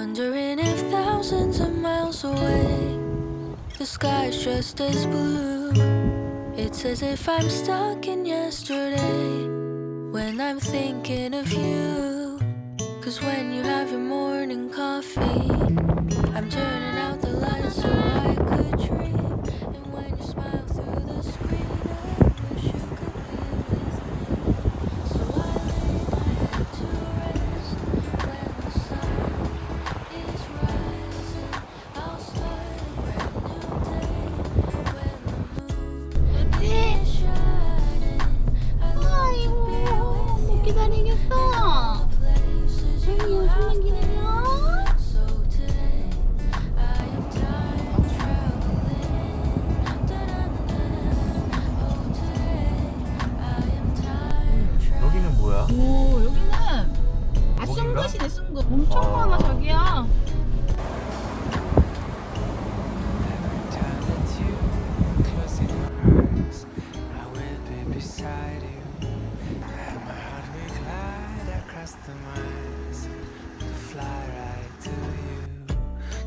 Wondering if thousands of miles away the sky's just as blue. It's as if I'm stuck in yesterday when I'm thinking of you. 'Cause when you have your morning coffee, I'm turning out the lights so I could dream. And when you smile through the screen, I wish you could be with me. So I lay my head to rest when the sun is rising. I'll start a brand new day when the moon is shining. I love to be with you. 기다리겠어. 여기는 뭐야? 오, 여기는 숨것이네, 숨것. 엄청 많아, 자기야.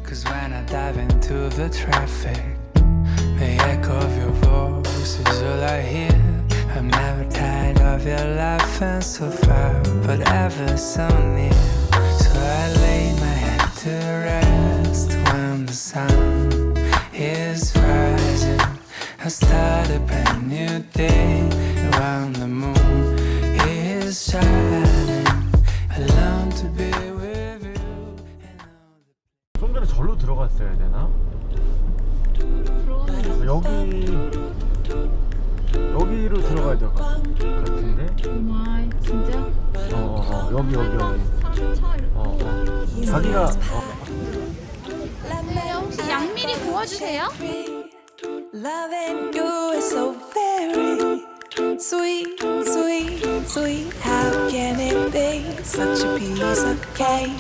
Cause when I dive into the traffic, the echo of your voice is all I hear. I'm never tired of your laughing so far, but ever so near. So I lay my head to rest when the sun is rising. I start a brand new day around the moon is shining. I long to be with you. 좀 전에 절로 들어갔어야 되나? 여기로 들어가야 될 것 같은데? 정말, 진짜? 여기. 자기가 네, 혹시 양미리 구워주세요? Loving you is so very sweet, sweet, sweet. How can it be such a piece of cake?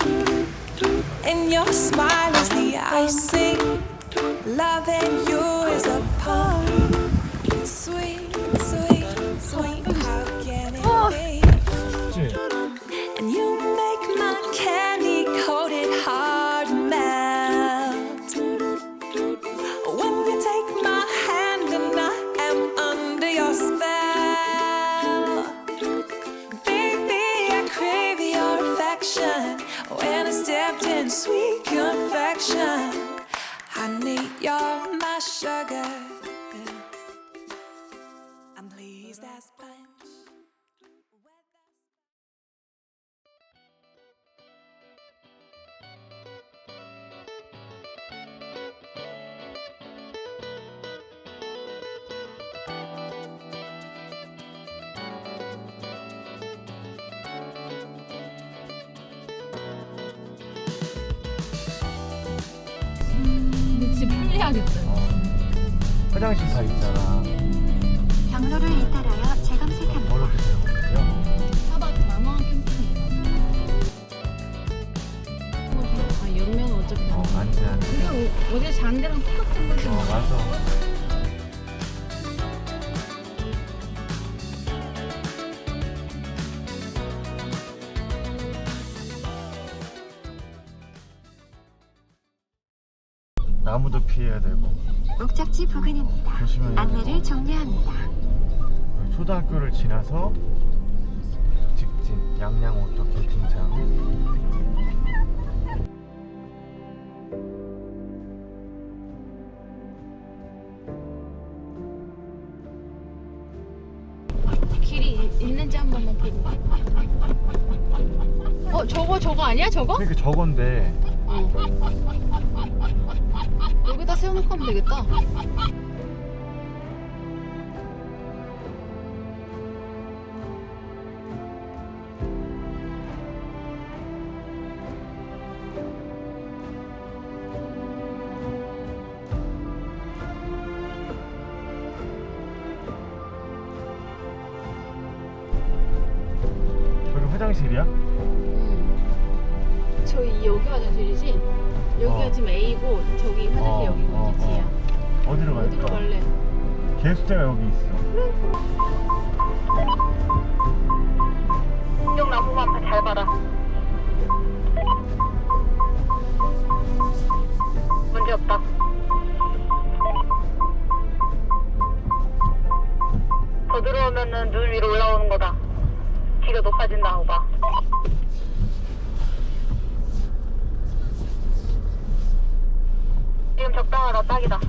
And your smile is the icing. Loving you is a party. It's sweet, sweet, sweet. How can it be? And you make my candy coated heart melt. When you take my hand and I am under your spell. Baby, I crave your affection. When I stepped in sweet confection, honey, you're my sugar. I'm pleased as punch. 근데 진짜 편리하겠다. 화장실 다 있잖아. 경로를 잇따라여 재검색합니다. 뭐로 드세요? 사박 남항 캠핑입니다. 열면 어차피 안 돼. 근데 어제 잔 데랑 똑같은 거지. 맞아. 나무도 피해야 되고. 목적지 부근입니다. 조심해야 안내를 되고. 종료합니다. 초등학교를 지나서 직진 양양오토 캠핑장. 길이 있는지 한 번만 보고. 저거 아니야, 저거? 그러니까 저건데. 여기다 세워놓고 하면 되겠다. 저기 화장실이야? 저희 여기 화장실이지? 여기가 지금 A고 저기 화장실 여기고 이제 G야. 어디로 갈까? 어디로 갈래? 개수대가 여기 있어. 이쪽 나무만 잘 봐라. 없다. 더 들어오면은 눈 위로 올라오는 거다. 키가 높아진다, 오바. 지금 적당하다, 딱이다.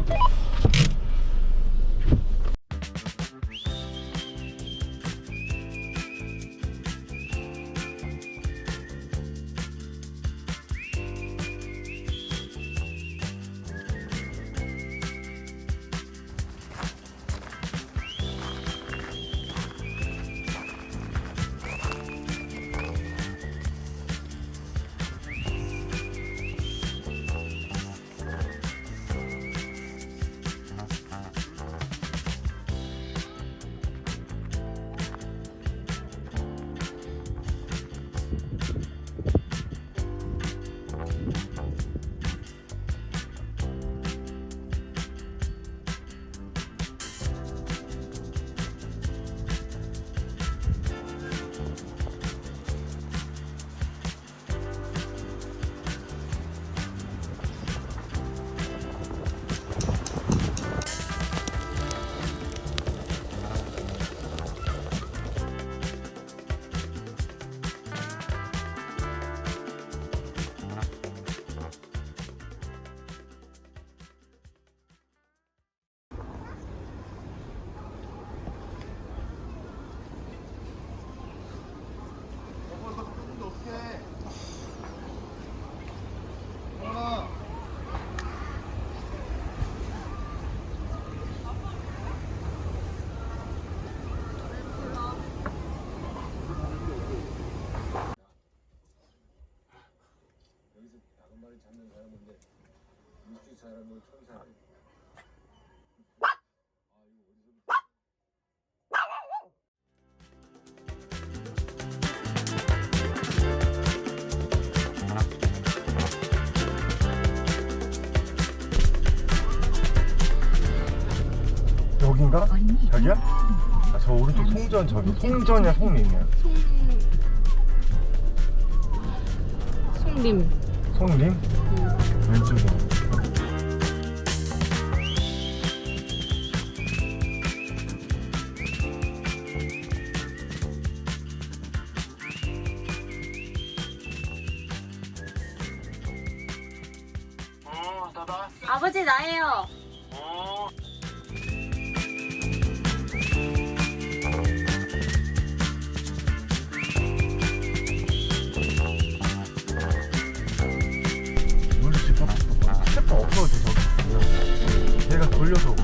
여긴가? 저기야? 아, 저 오른쪽 송전 저기 송전이야 송림이야? 송림. 송림? 왼쪽이네. 아버지 나예요. 스텝도 없어도 돼 저기. 얘가 돌려서